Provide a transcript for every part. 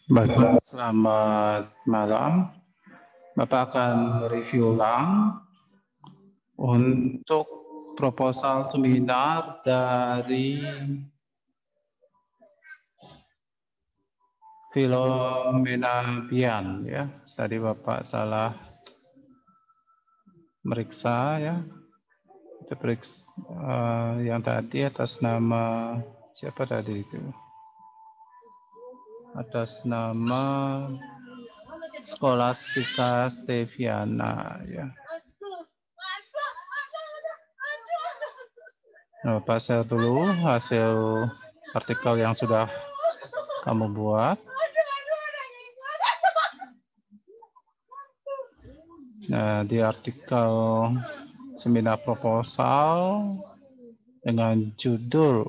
Baik, selamat malam. Bapak akan mereview ulang untuk proposal seminar dari Filomena Bian, ya. Tadi Bapak salah meriksa, ya. Kita periksa yang tadi atas nama siapa tadi itu? Atas nama Scholastica Steviana, ya. Nah, Bapak share dulu hasil artikel yang sudah kamu buat. Nah, di artikel seminar proposal dengan judul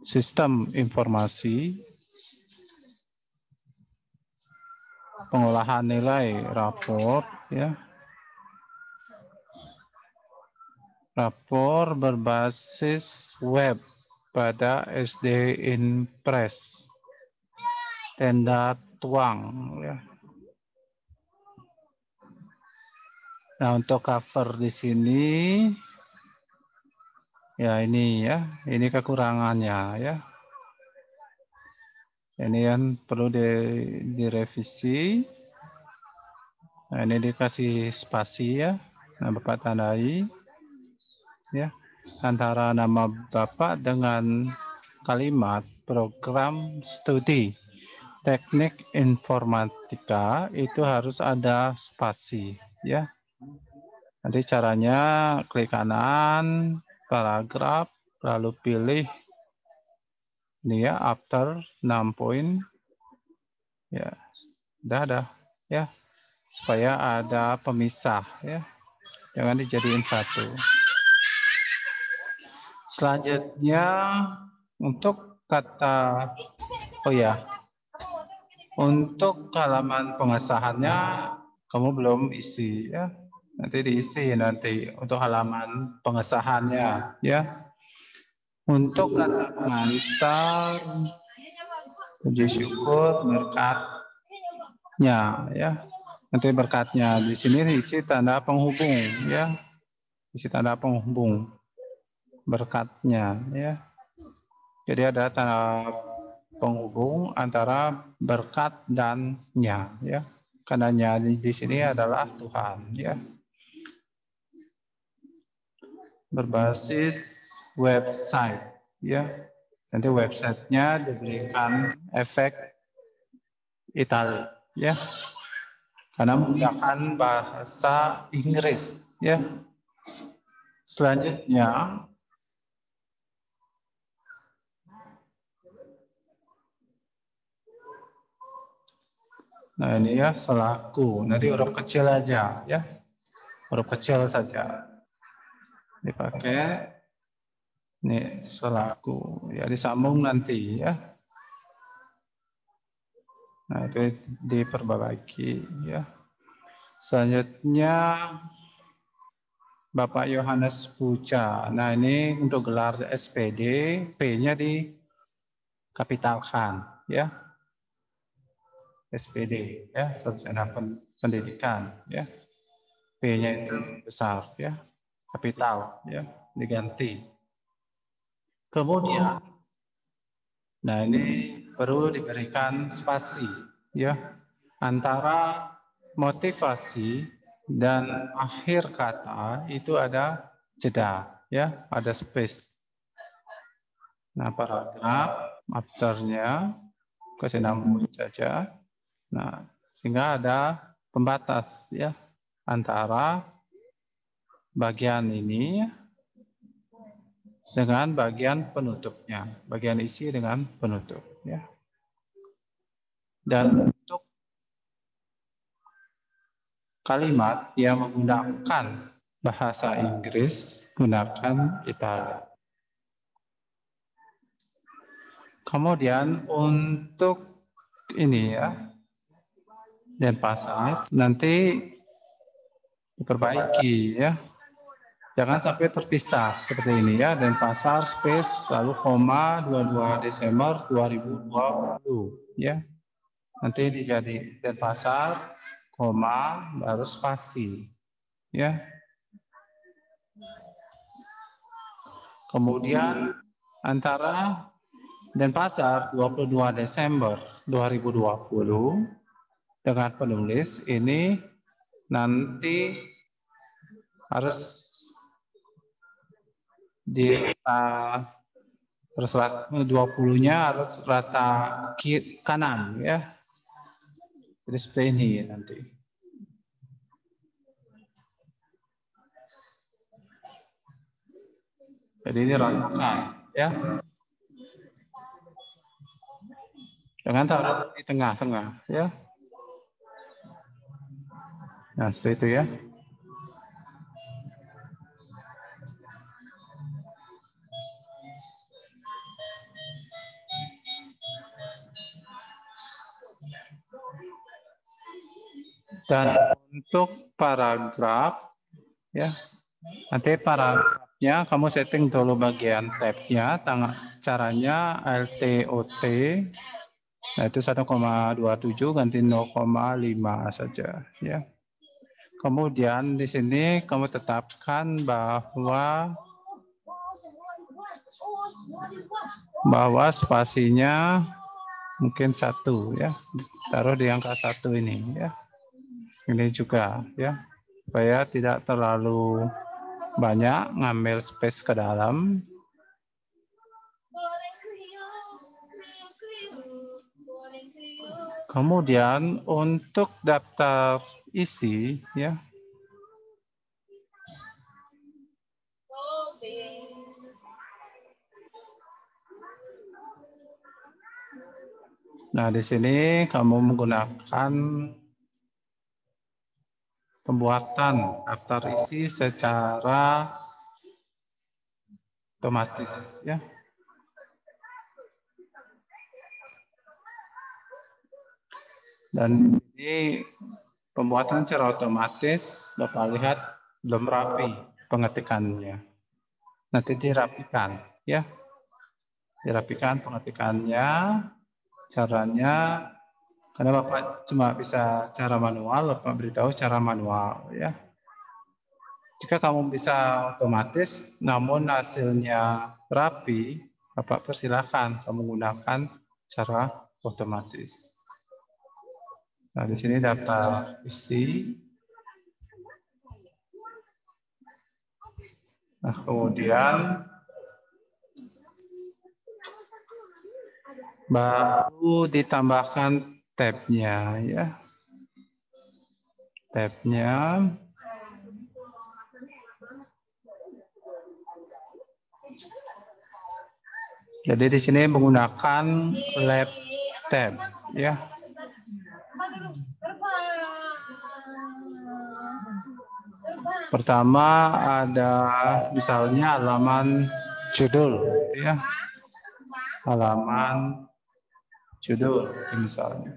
Sistem Informasi Pengolahan Nilai Rapor, ya. Rapor berbasis web pada SD Impress. Tenda tuang, ya. Nah, untuk cover di sini, ya ini ya, ini kekurangannya ya. Ini yang perlu direvisi. Nah, ini dikasih spasi ya. Nah, Bapak tandai ya antara nama Bapak dengan kalimat program studi teknik informatika itu harus ada spasi ya. Nanti caranya klik kanan, paragraf, lalu pilih ini ya, after 6 poin. Ya, udah ada ya. Supaya ada pemisah ya. Jangan dijadiin satu. Selanjutnya untuk kata untuk halaman pengesahannya kamu belum isi ya. Nanti diisi nanti untuk halaman pengesahannya ya. Untuk kata pengantar, puji syukur, berkatnya ya. Nanti berkatnya di sini diisi tanda penghubung ya. Isi tanda penghubung berkatnya ya. Jadi ada tanda penghubung antara berkat dan nya ya. Karena nya di sini adalah Tuhan ya. Berbasis website ya. Nanti websitenya diberikan efek Itali ya. Karena menggunakan bahasa Inggris ya. Selanjutnya nah ini ya selaku. Nanti huruf kecil aja ya. Huruf kecil saja. Dipakai ini selaku ya, disambung nanti ya. Nah itu diperbaiki ya. Selanjutnya Bapak Yohanes Puja. Nah ini untuk gelar SPD, P-nya dikapitalkan ya. SPD ya, sarjana pendidikan ya. P-nya itu besar ya, kapital ya, diganti. Kemudian, nah ini perlu diberikan spasi ya antara motivasi dan akhir kata itu ada jeda ya, ada space. Nah paragraf afternya kasih nama saja. Nah sehingga ada pembatas ya antara bagian ini dengan bagian penutupnya, bagian isi dengan penutup ya. Dan untuk kalimat yang menggunakan bahasa Inggris, gunakan Italia. Kemudian untuk ini ya, dan pasal nanti diperbaiki ya. Jangan sampai terpisah seperti ini ya, dan pasar space lalu koma 22 Desember 2020 ya. Nanti dijadi Denpasar, koma, baru spasi. Ya. Kemudian antara Denpasar 22 Desember 2020 dengan penulis ini nanti harus di terus 20-nya harus rata kanan ya. Jadi seperti ini nanti. Jadi ini ratakan ya. Jangan taruh di tengah-tengah ya. Nah, seperti itu ya. Dan untuk paragraf ya, nanti paragrafnya kamu setting dulu bagian tabnya. Caranya LTOT, nah itu 1,27 ganti 0,5 saja ya. Kemudian di sini kamu tetapkan bahwa spasinya mungkin 1 ya, taruh di angka 1 ini ya. Ini juga ya, supaya tidak terlalu banyak ngambil space ke dalam. Kemudian untuk daftar isi ya. Nah, di sini kamu menggunakan pembuatan daftar isi secara otomatis ya. Dan di sini pembuatan secara otomatis Bapak lihat belum rapi pengetikannya. Nanti dirapikan ya. Dirapikan pengetikannya, caranya karena Bapak cuma bisa cara manual, Bapak beritahu cara manual ya. Jika kamu bisa otomatis namun hasilnya rapi, Bapak persilahkan kamu gunakan cara otomatis. Nah, di sini daftar isi. Nah, kemudian baru ditambahkan tabnya ya. Tabnya. Jadi di sini menggunakan lab tab ya. Pertama ada misalnya halaman judul ya. Halaman judul misalnya.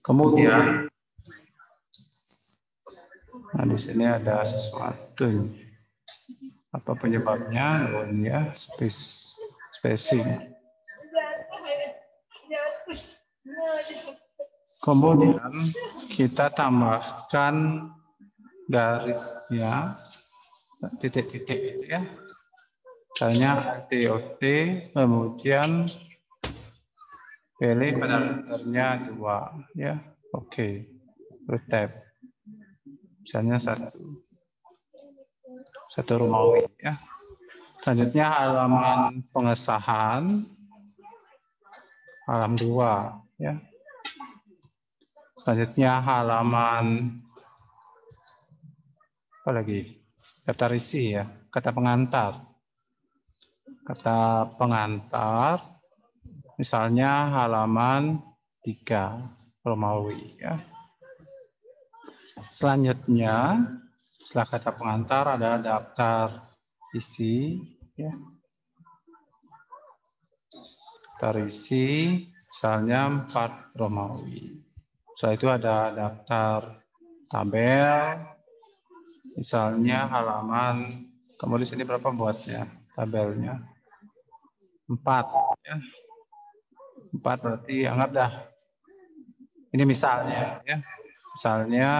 Kemudian nah di sini ada sesuatu. Apa penyebabnya? Oh ya, spacing. Kemudian kita tambahkan garisnya, titik-titik itu ya. Misalnya LTOT, kemudian pilih pada letternya 2 ya. Oke. Tab. Misalnya 1 Romawi ya. Selanjutnya halaman pengesahan, halaman 2 ya. Selanjutnya halaman apa lagi? Daftar isi ya, kata pengantar. Kata pengantar, misalnya halaman 3 Romawi ya. Selanjutnya setelah kata pengantar ada daftar isi ya. Daftar isi Misalnya 4 Romawi. Setelah itu ada daftar tabel. Misalnya halaman, kamu di sini berapa buatnya tabelnya? 4 ya. 4 berarti anggap dah. Ini misalnya ya. Misalnya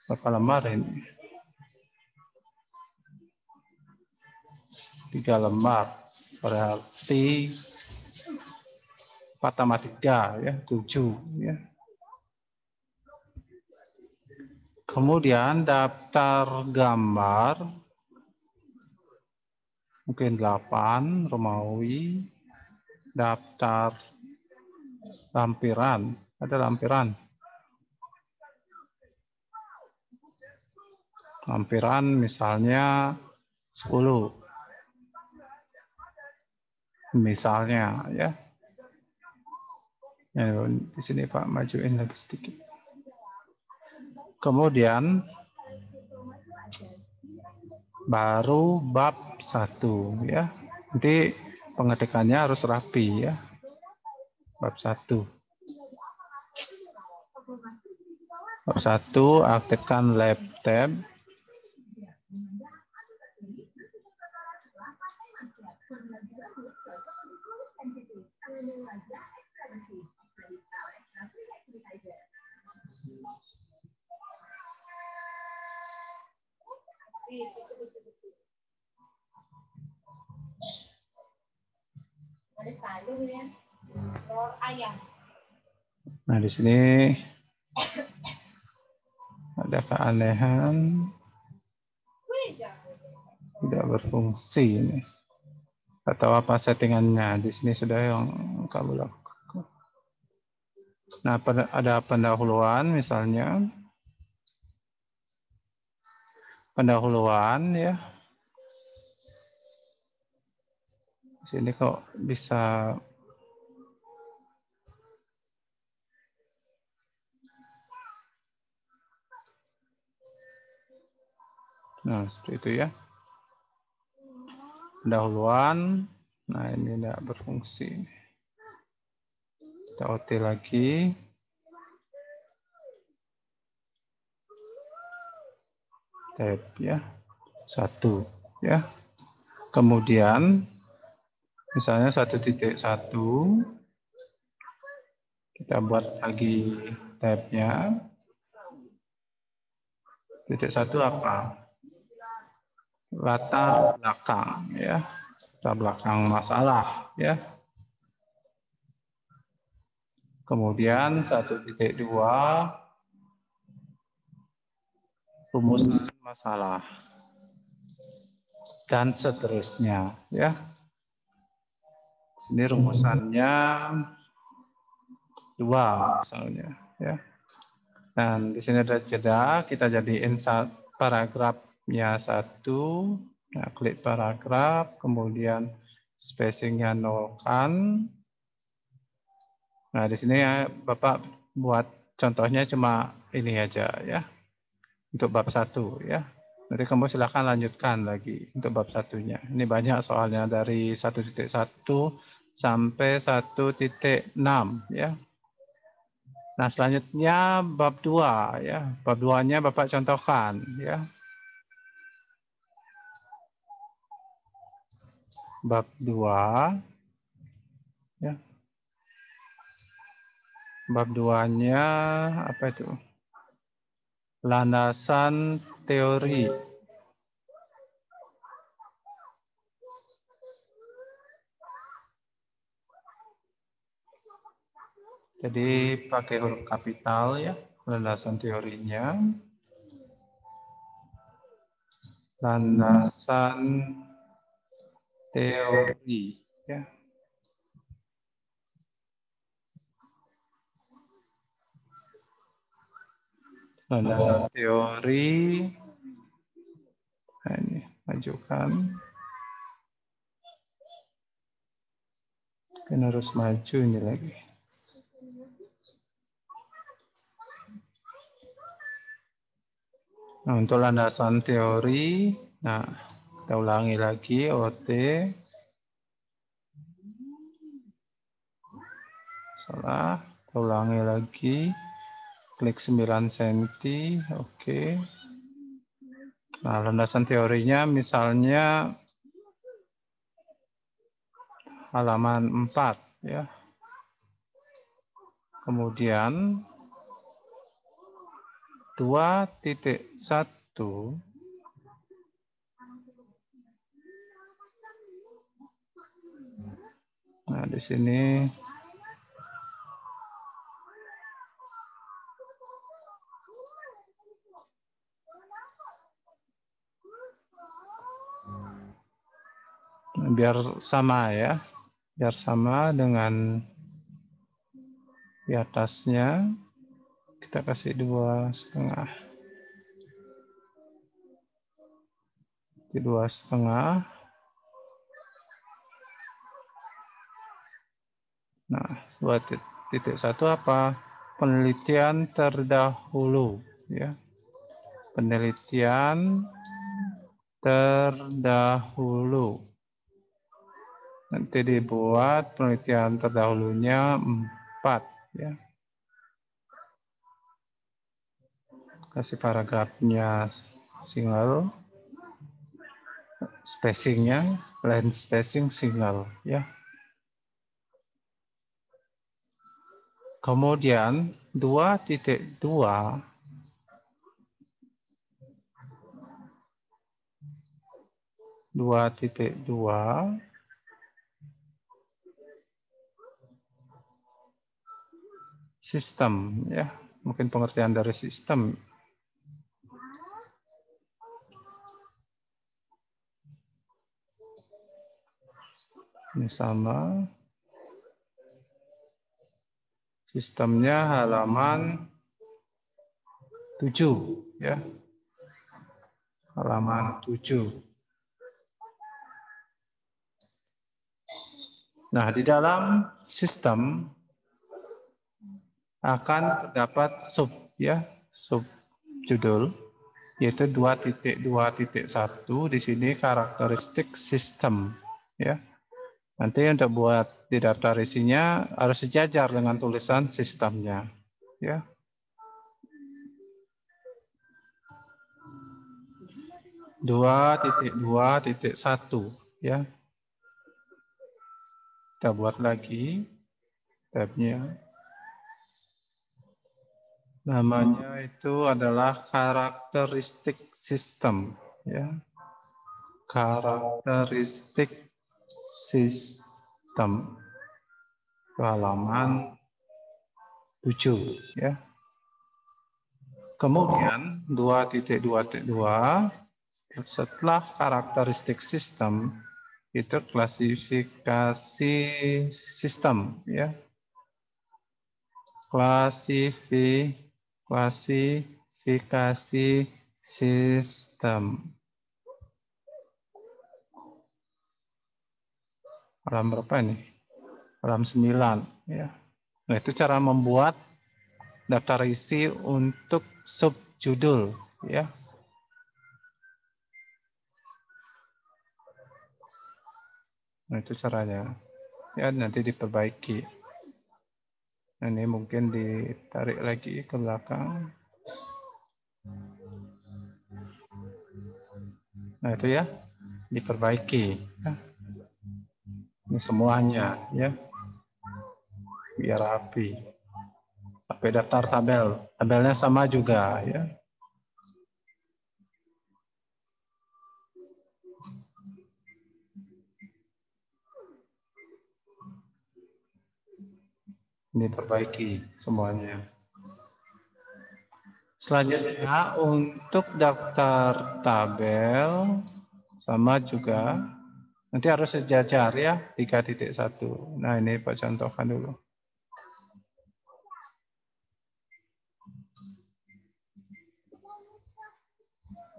berapa lembar ini? 3 lembar. Berarti 4 tambah 3 ya, 7 ya. Kemudian daftar gambar mungkin 8 Romawi. Daftar lampiran, ada lampiran. Lampiran misalnya 10. Misalnya ya. Ya, di sini Pak majuin lagi sedikit. Kemudian baru bab 1 ya. Nanti pengetikannya harus rapi ya. Bab 1. Bab 1 aktifkan lab tab. Nah, di sini ada keanehan, tidak berfungsi ini. Atau apa settingannya? Di sini sudah yang kamu lakukan. Nah, ada pendahuluan misalnya. Pendahuluan ya. Di sini kok bisa nah seperti itu ya. Pendahuluan. Nah, ini tidak berfungsi. Kita OT lagi. Tab ya. 1 ya. Kemudian misalnya 1.1 kita buat lagi tabnya. 1 apa? Latar belakang ya. Latar belakang masalah ya. Kemudian 1.2 rumusan masalah dan seterusnya ya. Ini rumusannya 2 misalnya ya. Dan di sini ada jeda, kita jadiin paragrafnya 1. Nah, klik paragraf, kemudian spacingnya 0 kan. Nah, di sini ya Bapak buat contohnya cuma ini aja ya. Untuk bab 1 ya. Nanti kamu silahkan lanjutkan lagi untuk bab 1-nya. Ini banyak soalnya dari 1.1 sampai 1.6 ya. Nah, selanjutnya bab 2 ya. Bab 2-nya Bapak contohkan ya. Bab 2 ya. Bab 2-nya apa itu? Landasan teori. Jadi pakai huruf kapital ya, landasan teorinya. Landasan teori ya. Landasan teori. Nah, ini majukan. Kan harus maju ini lagi. Nah, untuk landasan teori, nah kita ulangi lagi OT. salah. Kita ulangi lagi. Klik 9 cm. Oke. Nah, landasan teorinya misalnya halaman 4 ya. Kemudian 2.1 nah di sini biar sama ya, biar sama dengan di atasnya, kita kasih 2,5 di 2,5. Nah 2.1 apa? Penelitian terdahulu ya, penelitian terdahulu. Nanti dibuat penelitian terdahulunya 4 ya. Kasih paragrafnya single, spacingnya line spacing single ya. Kemudian 2.2 sistem ya, mungkin pengertian dari sistem. Ini sama. Sistemnya halaman 7 ya. Halaman 7. Nah, di dalam sistem akan terdapat sub ya, sub judul yaitu 2.2.1 di sini karakteristik sistem ya. Nanti untuk buat di daftar isinya harus sejajar dengan tulisan sistemnya ya. Dua titik satu ya. Kita buat lagi tabnya. Namanya itu adalah karakteristik sistem ya. Karakteristik sistem. Halaman 7 ya. Kemudian 2.2.2 setelah karakteristik sistem itu klasifikasi sistem ya. Klasifikasi sistem. Halaman berapa ini? Halaman 9 ya. Nah, itu cara membuat daftar isi untuk subjudul ya. Nah, itu caranya. Ya, nanti diperbaiki. Nah, ini mungkin ditarik lagi ke belakang. Nah, itu ya, diperbaiki. Ya. Ini semuanya ya. Biar rapi. Sampai daftar tabel. Tabelnya sama juga ya. Ini perbaiki semuanya. Selanjutnya untuk daftar tabel sama juga. Nanti harus sejajar ya 3.1. Nah, ini Pak contohkan dulu.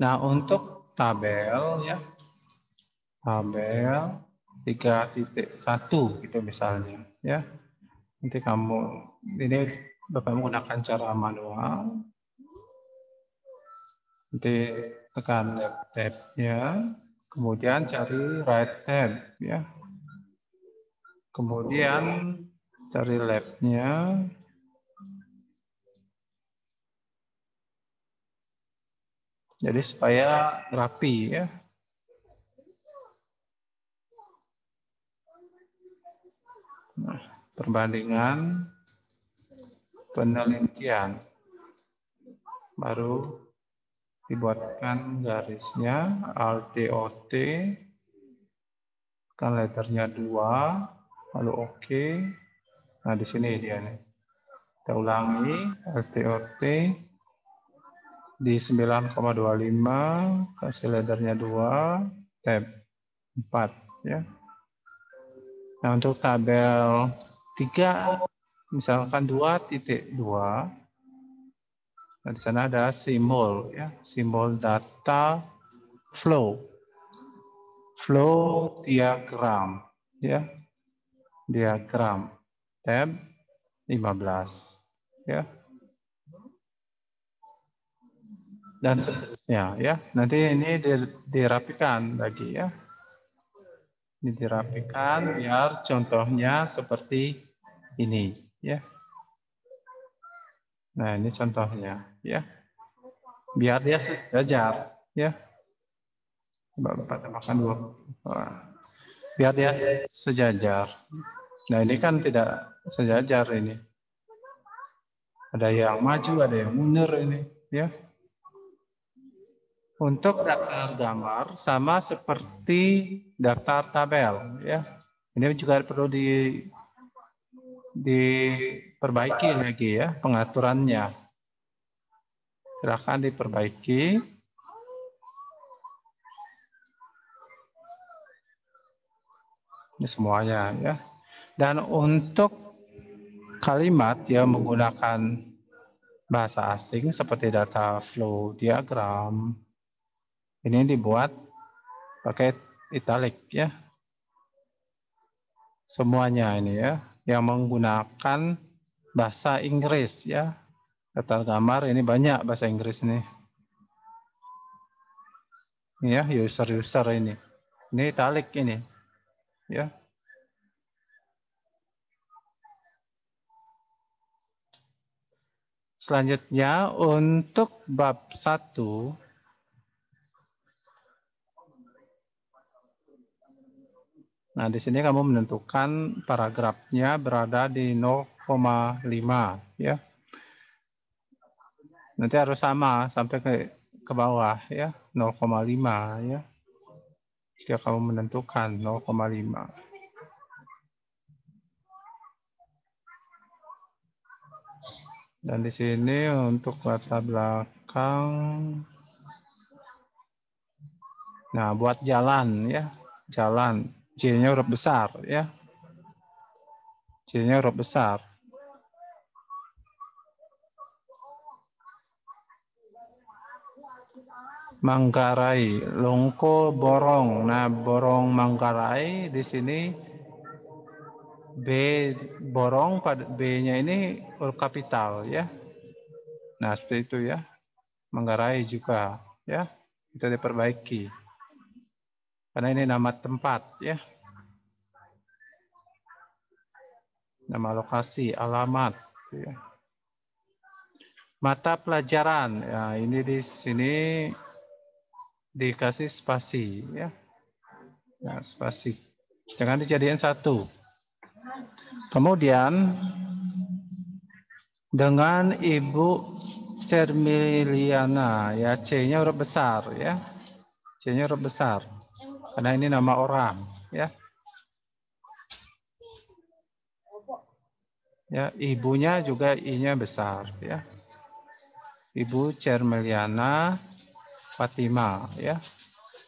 Nah, untuk tabel ya. Tabel 3.1 gitu misalnya ya. Nanti kamu ini Bapak menggunakan cara manual. Nanti tekan left tab-nya, kemudian cari right tab ya. Kemudian cari labnya. Jadi supaya rapi ya. Nah, perbandingan penelitian baru dibuatkan garisnya LDOT, kan letternya 2, lalu oke. Nah di sini dia nih. Kita ulangi LTOT di 9,25, kasih letternya 2, tab 4 ya. Nah untuk tabel 3 misalkan 2.2, nah di sana ada simbol ya, simbol data flow diagram ya, diagram tab 15 ya, dan seterusnya ya. Nanti ini dirapikan lagi ya, ini dirapikan biar contohnya seperti ini ya. Nah ini contohnya ya, biar dia sejajar ya. Coba Bapak tambahkan 2, biar dia sejajar. Nah ini kan tidak sejajar ini, ada yang maju ada yang mundur ini ya. Untuk daftar gambar sama seperti daftar tabel ya, ini juga perlu diperbaiki lagi ya pengaturannya. Silahkan diperbaiki. Ini semuanya ya. Dan untuk kalimat yang menggunakan bahasa asing seperti data flow diagram, ini dibuat pakai italic ya. Semuanya ini ya, yang menggunakan bahasa Inggris ya. Daftar gambar ini banyak bahasa Inggris nih. Ya, user ini. Ini italic ini. Ya. Selanjutnya untuk bab 1, nah di sini kamu menentukan paragrafnya berada di 0,5 ya. Nanti harus sama sampai ke bawah ya, 0,5 ya. Jika kamu menentukan 0,5. Dan di sini untuk latar belakang, nah buat jalan ya, jalan J-nya huruf besar ya, J-nya huruf besar. Manggarai, Longko Borong. Nah, Borong Manggarai di sini B Borong pada B-nya ini huruf kapital ya. Nah, seperti itu ya. Manggarai juga ya. Itu diperbaiki. Karena ini nama tempat ya. Nama lokasi, alamat ya. Mata pelajaran. Ya, ini di sini dikasih spasi ya. Nah, spasi. Jangan dijadikan satu. Kemudian dengan Ibu Cermiliana ya, C-nya huruf besar ya. C-nya huruf besar. Karena ini nama orang ya. Ya, ibunya juga I-nya besar ya. Ibu Cermiliana Fatima ya.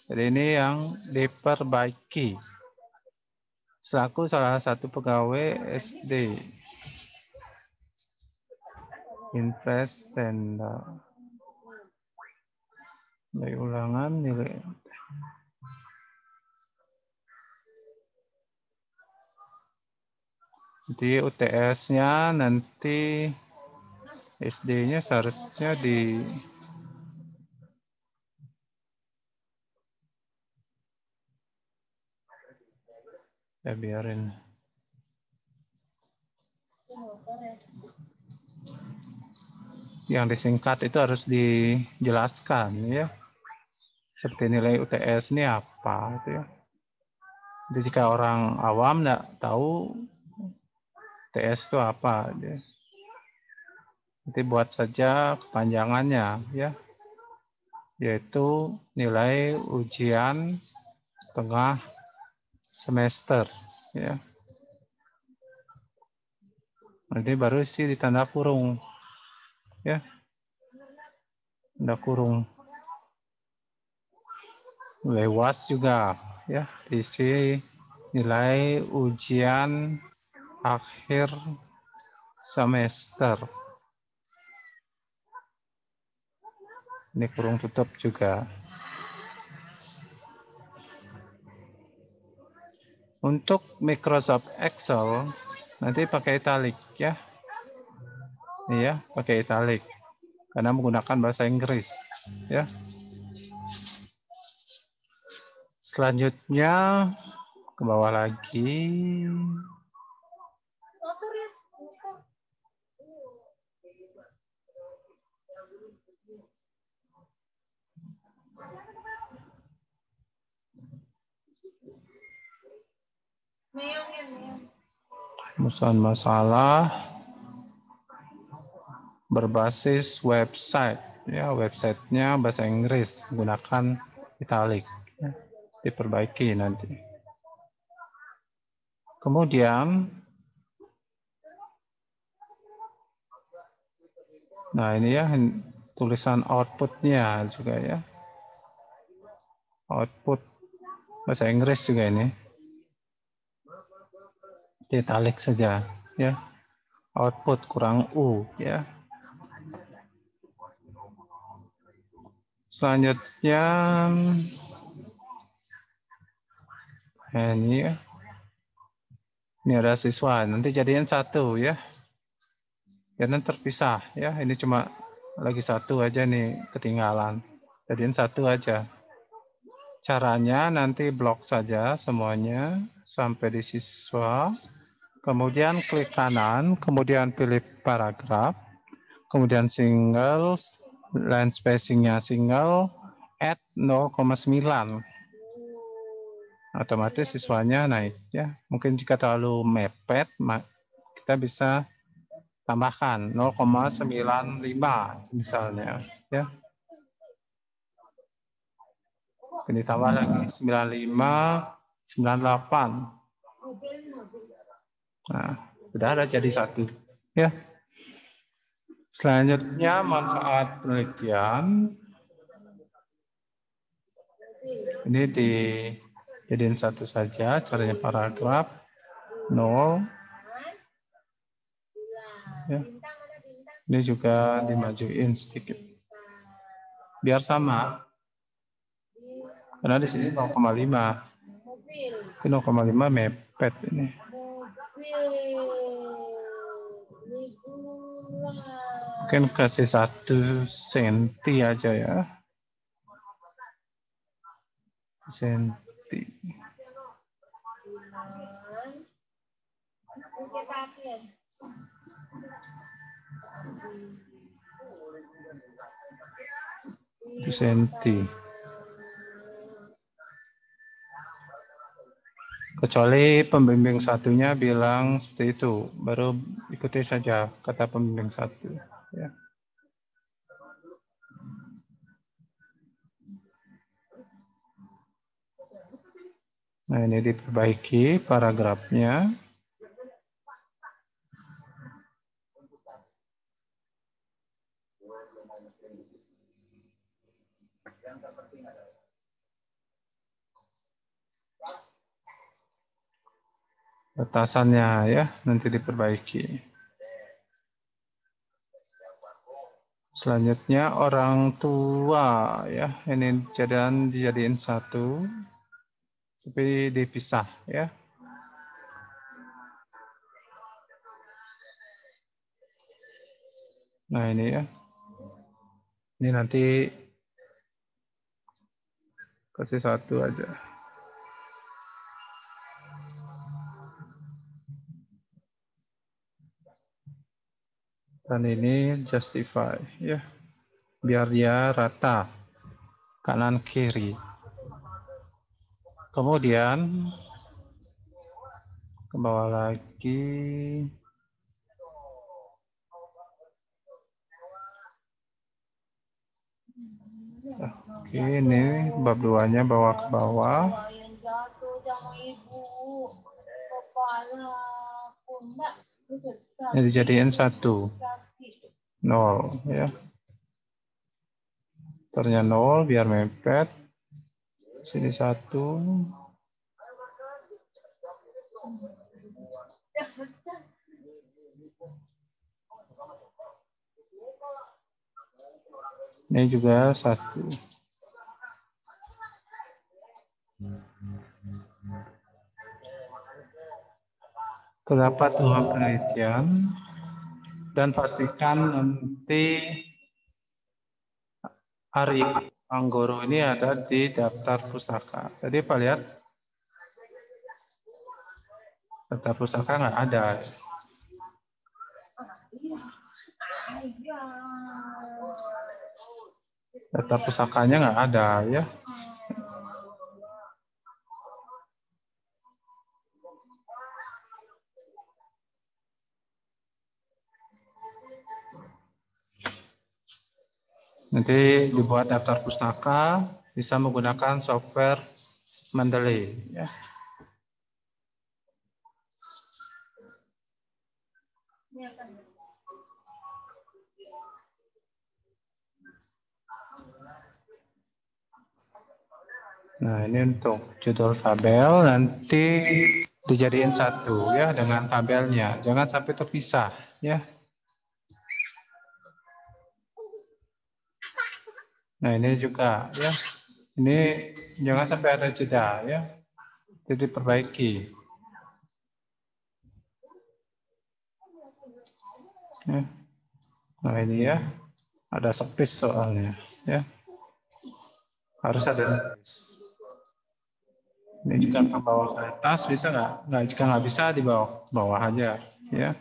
Jadi ini yang diperbaiki selaku salah satu pegawai SD. Impress tenda. Dari ulangan nilai. Jadi UTS-nya nanti SD-nya seharusnya di ya biarin. Yang disingkat itu harus dijelaskan ya. Seperti nilai UTS ini apa gitu ya. Jadi jika orang awam nggak tahu UTS itu apa, ya. Nanti buat saja kepanjangannya ya, yaitu nilai ujian tengah semester ya. Nanti baru isi di tanda kurung ya, tanda kurung. Lewas juga ya, diisi nilai ujian akhir semester. Ini kurung tutup juga. Untuk Microsoft Excel nanti pakai italic ya. Iya, pakai italic karena menggunakan bahasa Inggris ya. Selanjutnya ke bawah lagi. Rumusan masalah berbasis website ya, websitenya bahasa Inggris menggunakan italic ya. Diperbaiki nanti. Kemudian nah ini ya tulisan outputnya juga ya, output bahasa Inggris juga ini di italic saja ya, output kurang U ya. Selanjutnya ini ya, ini ada siswa nanti jadiin satu ya, jangan terpisah ya. Ini cuma lagi satu aja nih ketinggalan, jadiin satu aja. Caranya nanti blok saja semuanya sampai di siswa, kemudian klik kanan, kemudian pilih paragraf, kemudian single, line spacingnya single, add 0,9. Otomatis siswanya naik ya. Mungkin jika terlalu mepet, kita bisa tambahkan 0,95 misalnya ya. Ini tambah lagi 95, 98. Nah, sudah ada jadi satu ya. Selanjutnya manfaat penelitian. Ini dijadiin satu saja, caranya paragraf 0 ya. Ini juga dimajuin sedikit biar sama. Karena di sini 0,5. Ini 0,5 mepet ini. Mungkin kasih 1 senti aja ya. Senti. Senti. Kecuali pembimbing satunya bilang seperti itu, baru ikuti saja kata pembimbing satu. Ya. Nah ini diperbaiki paragrafnya. Batasannya ya nanti diperbaiki. Selanjutnya orang tua ya, ini dijadiin satu tapi dipisah ya. Nah ini ya, ini nanti kasih satu aja. Dan ini justify ya. Biar dia rata kanan kiri. Kemudian ke bawah lagi. Oke, ini bab 2-nya bawa ke bawah. Ini dijadiin 1. 0 ya. Ternya 0 biar mepet. Sini 1. Ini juga 1. Terdapat 2 penelitian dan pastikan nanti Ari Anggoro ini ada di daftar pustaka. Jadi Pak lihat daftar pustaka nggak ada. Daftar pustakanya nggak ada ya. Nanti dibuat daftar pustaka bisa menggunakan software Mendeley ya. Nah, ini untuk judul tabel nanti dijadiin 1 ya dengan tabelnya. Jangan sampai terpisah ya. Nah, ini juga ya. Ini jangan sampai ada jeda ya. Jadi perbaiki. Ya. Nah, ini ya. Ada space soalnya ya. Harus ada space. Ini juga ke bawah ke atas bisa nggak? Nggak, jika nggak bisa di bawah aja ya.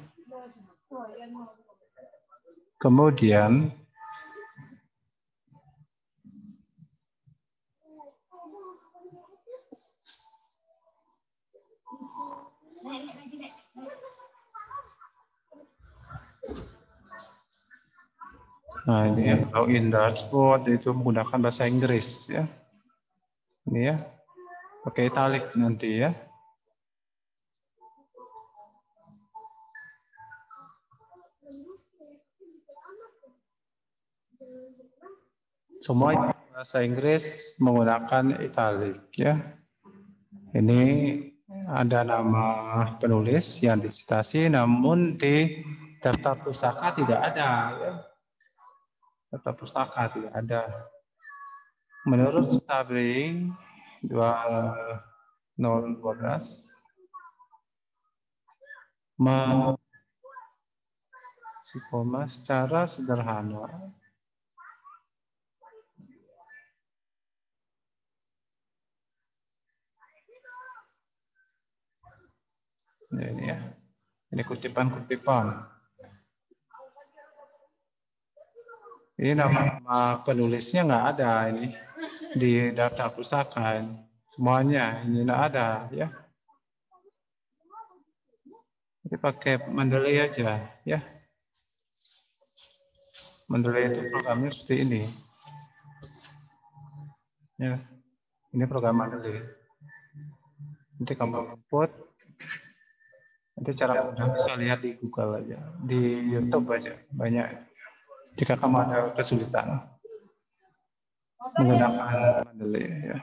Kemudian nah ini ya, login dashboard itu menggunakan bahasa Inggris ya. Ini ya, pakai italic nanti ya. Semua bahasa Inggris menggunakan italic ya. Ini ada nama penulis yang dicitasi, namun di daftar pustaka tidak ada ya. Daftar pustaka tidak ada. Menurut Stabling 2012 Psikoma secara sederhana ini ya, ini kutipan-kutipan. Ini nama penulisnya nggak ada ini di daftar pustaka. Semuanya ini nggak ada ya. Jadi pakai Mendeley aja ya. Mendeley itu programnya seperti ini. Ya, ini program Mendeley. Nanti kamu input. Nanti cara mudah bisa lihat di Google aja, di YouTube aja banyak. Jika kamu ada kesulitan menggunakan Mendeley ya.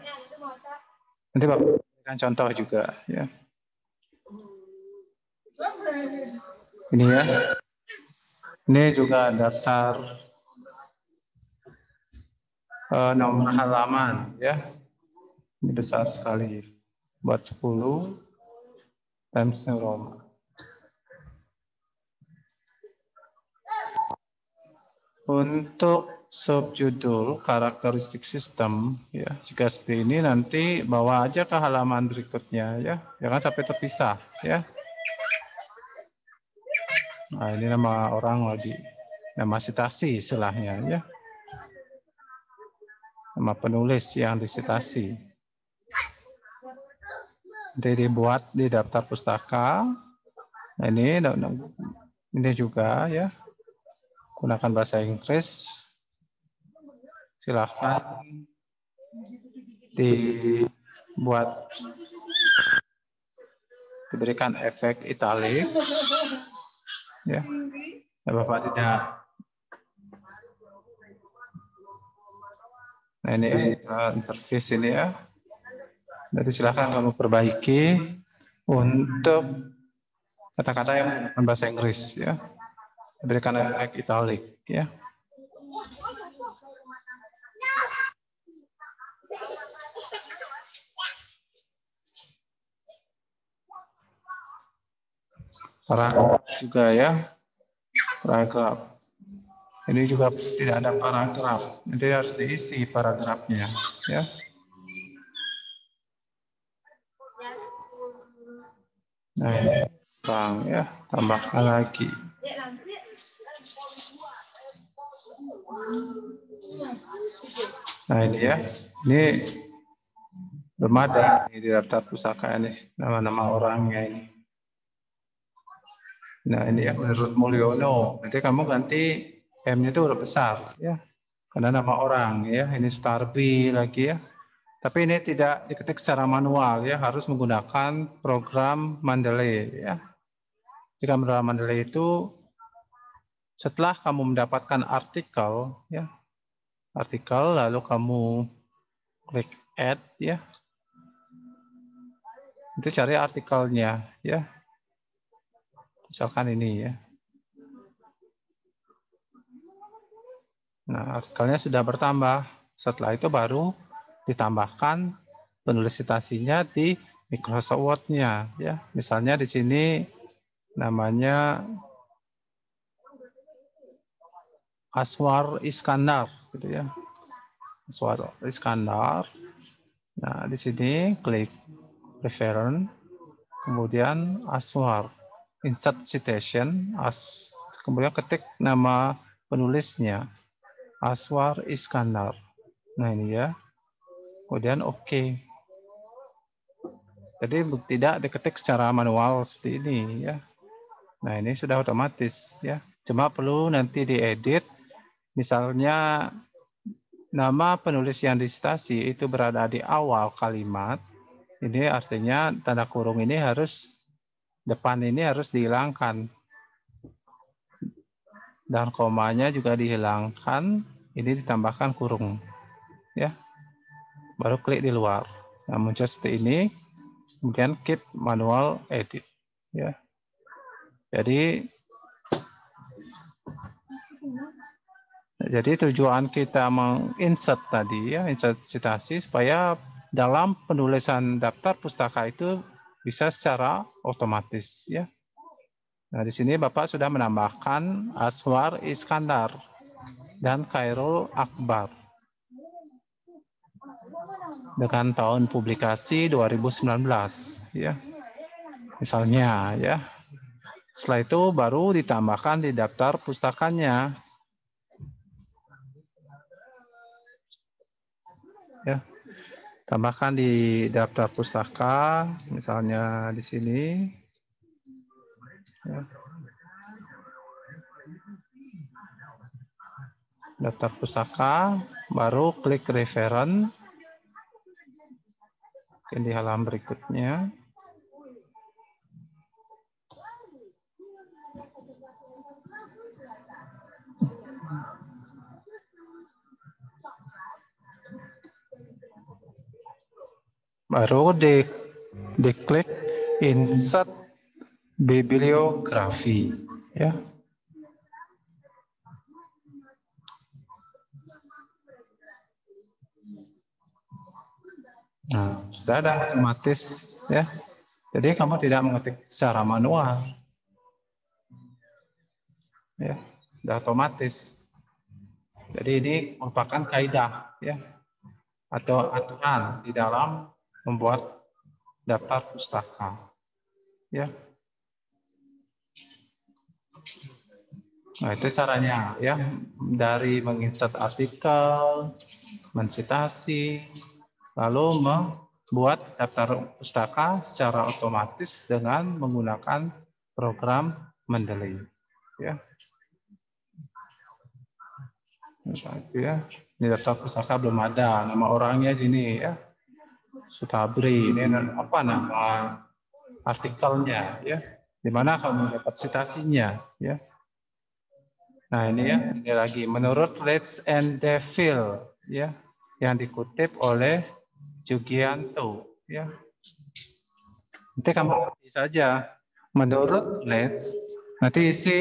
Nanti Bapak berikan contoh juga ya. Ini ya. Ini juga daftar nomor halaman ya. Ini besar sekali. Buat 10 times New Roman. Untuk subjudul karakteristik sistem ya, jika seperti ini nanti bawa aja ke halaman berikutnya ya. Jangan sampai terpisah ya. Nah, ini nama orang lagi, nama citasi istilahnya ya. Nama penulis yang disitasi. Nanti dibuat di daftar pustaka. Nah, ini juga ya. Gunakan bahasa Inggris. Silahkan diberikan efek italik ya. Bapak tidak. Nah, ini interface ini ya. Jadi silahkan kamu perbaiki untuk kata-kata yang menggunakan bahasa Inggris ya. Berikan efek italik ya. Paragraf juga ya. Paragraf. Ini juga tidak ada paragraf. Nanti harus diisi paragrafnya ya. Nah, ini ya, tambahkan lagi. Nah, ini ya. Ini belum ada di daftar pustaka ini nama-nama orangnya ini. Nah, ini ya menurut Mulyono. Nanti kamu ganti M-nya itu huruf besar ya. Karena nama orang ya. Ini Sutarbi lagi ya. Tapi ini tidak diketik secara manual ya, harus menggunakan program Mendeley ya. Jika program Mendeley itu setelah kamu mendapatkan artikel ya, lalu kamu klik add ya, itu cari artikelnya ya, misalkan ini ya. Nah, artikelnya sudah bertambah. Setelah itu baru ditambahkan penulis citasinya di Microsoft Word-nya ya. Misalnya di sini namanya Aswar Iskandar gitu ya. Aswar Iskandar. Nah, di sini klik reference, kemudian Aswar, insert citation, kemudian ketik nama penulisnya, Aswar Iskandar. Nah, ini ya. Kemudian oke. Jadi tidak diketik secara manual seperti ini ya. Nah, ini sudah otomatis ya. Cuma perlu nanti diedit. Misalnya nama penulis yang disitasi itu berada di awal kalimat. Ini artinya tanda kurung ini harus, depan ini harus dihilangkan. Dan komanya juga dihilangkan. Ini ditambahkan kurung. Ya. Baru klik di luar. Nah, muncul seperti ini. Kemudian keep manual edit. Ya. Jadi tujuan kita menginsert tadi ya, insert citasi supaya dalam penulisan daftar pustaka itu bisa secara otomatis ya. Nah, di sini Bapak sudah menambahkan Aswar Iskandar dan Khairul Akbar dengan tahun publikasi 2019 ya. Misalnya ya. Setelah itu baru ditambahkan di daftar pustakanya. Ya. Tambahkan di daftar pustaka, misalnya di sini. Ya. Daftar pustaka, baru klik reference. Di halaman berikutnya. Baru diklik insert bibliografi ya. Nah, sudah ada otomatis ya. Jadi kamu tidak mengetik secara manual. Ya, sudah otomatis. Jadi ini merupakan kaidah ya atau aturan di dalam membuat daftar pustaka. Ya. Nah, itu caranya ya, dari menginsert artikel, mensitasi, lalu membuat daftar pustaka secara otomatis dengan menggunakan program Mendeley. Ya. Nah, itu ya. Ini daftar pustaka belum ada, nama orangnya gini ya. Sutabri, ini apa nama artikelnya ya. Di mana kamu dapat citasinya ya. Nah, ini ya, ini lagi menurut Letts and Deville ya, yang dikutip oleh Jugianto ya. Nanti kamu ngerti saja. Menurut Letts, nanti isi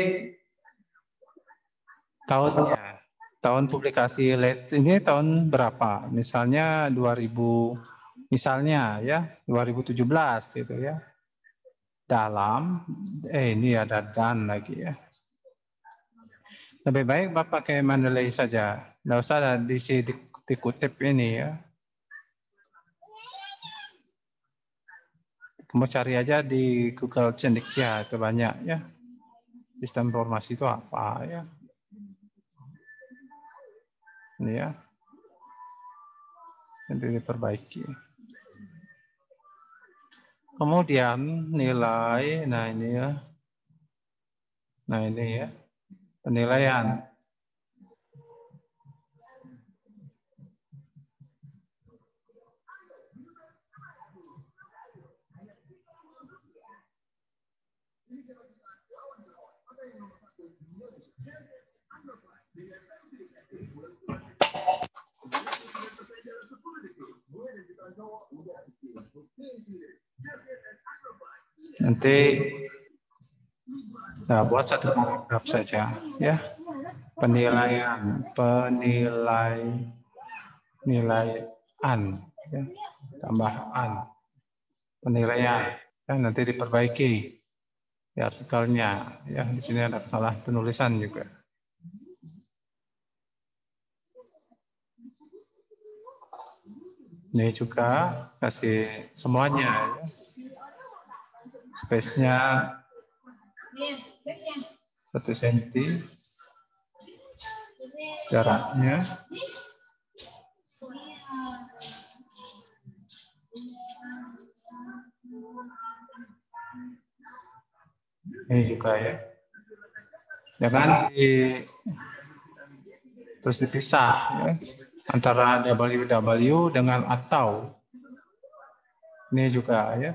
tahunnya. Tahun publikasi Letts ini tahun berapa? Misalnya 2000, misalnya ya 2017 gitu ya. Dalam ini ada dan lagi ya. Lebih baik Bapak pakai Mendeley saja. Nggak usah dikutip ini ya. Kamu cari aja di Google Cendekia, itu banyak ya. Sistem informasi itu apa ya. Ini ya. Nanti diperbaiki. Kemudian nilai, nah ini ya. Nah ini ya. Penilaian. Nanti nah, buat satu paragraf saja ya. Penilaian, nilaian ya. Tambah an. Penilaian ya, nanti diperbaiki ya artikelnya ya. Di sini ada salah penulisan juga. Ini juga kasih semuanya ya. Space-nya 1 cm, jaraknya ini juga ya. Jangan terus dipisah ya, antara WW dengan atau. Ini juga ya.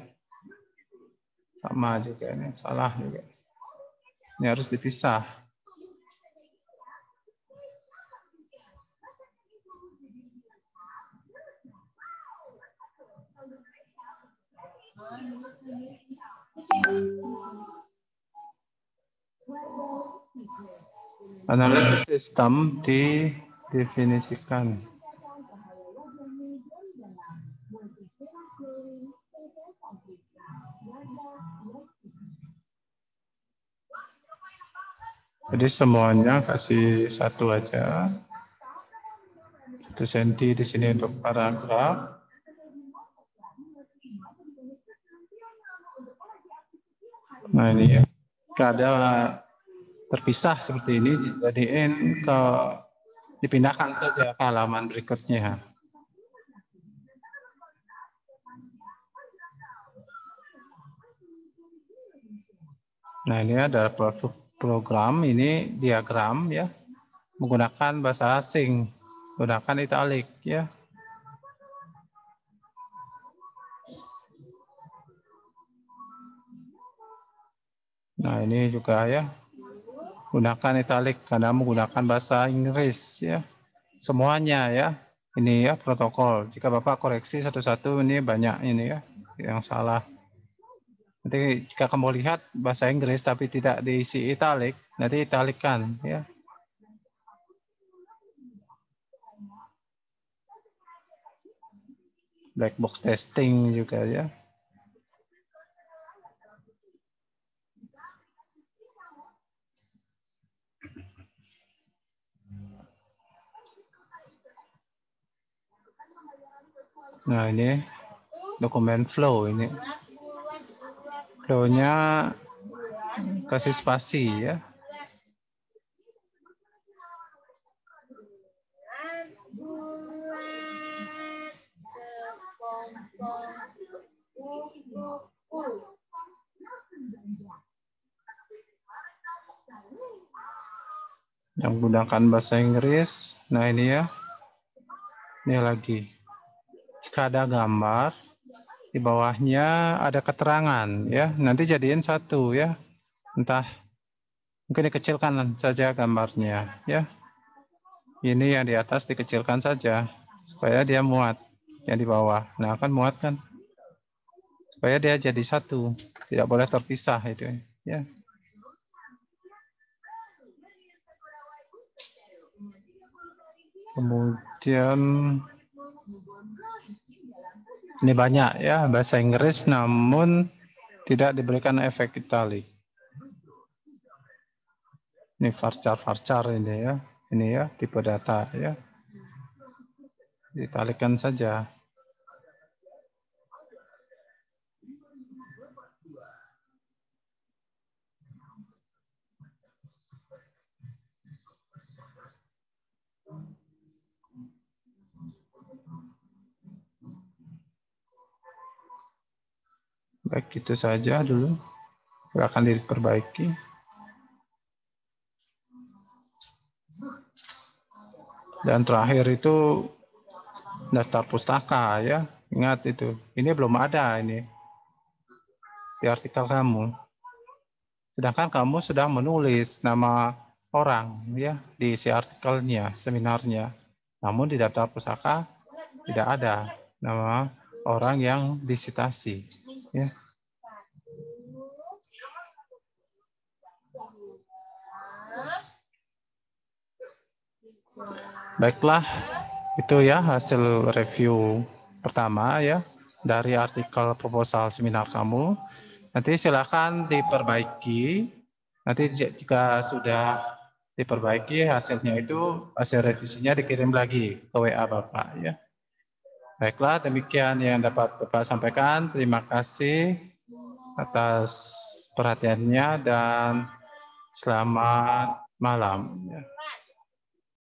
Sama juga ini, salah juga. Ini harus dipisah. Analisis sistem didefinisikan. Jadi semuanya kasih satu aja. 1 cm di sini untuk paragraf. Nah ini ya. Ada terpisah seperti ini, dijadiin dipindahkan saja ke halaman berikutnya. Nah ini ada program, ini diagram ya, menggunakan bahasa asing, menggunakan italik ya. Nah ini juga ya, gunakan italik karena menggunakan bahasa Inggris ya, semuanya ya. Ini ya protokol. Jika Bapak koreksi satu-satu, ini banyak ini ya yang salah. Nanti jika kamu lihat bahasa Inggris tapi tidak diisi italik, nanti italikkan ya. Black box testing juga ya. Nah ini dokumen flow ini. Flow-nya kasih spasi ya. Yang menggunakan bahasa Inggris. Nah ini ya. Ini lagi. Jika ada gambar, di bawahnya ada keterangan ya. Nanti jadiin satu ya. Entah mungkin dikecilkan saja gambarnya ya. Ini yang di atas dikecilkan saja supaya dia muat yang di bawah. Nah, akan muat kan? Supaya dia jadi satu, tidak boleh terpisah itu ya. Kemudian ini banyak ya bahasa Inggris namun tidak diberikan efek itali. Ini varchar ini ya. Ini ya tipe data ya. Ditalikan saja. Baik, itu saja dulu. Akan diperbaiki. Dan terakhir itu daftar pustaka ya. Ingat itu. Ini belum ada ini di artikel kamu. Sedangkan kamu sudah menulis nama orang ya di isi artikelnya, seminarnya. Namun di daftar pustaka tidak ada nama orang yang disitasi ya. Baiklah, itu ya hasil review pertama ya dari artikel proposal seminar kamu. Nanti silakan diperbaiki. Nanti jika sudah diperbaiki hasilnya itu, hasil revisinya dikirim lagi ke WA Bapak ya. Baiklah, demikian yang dapat Bapak sampaikan. Terima kasih atas perhatiannya dan selamat malam.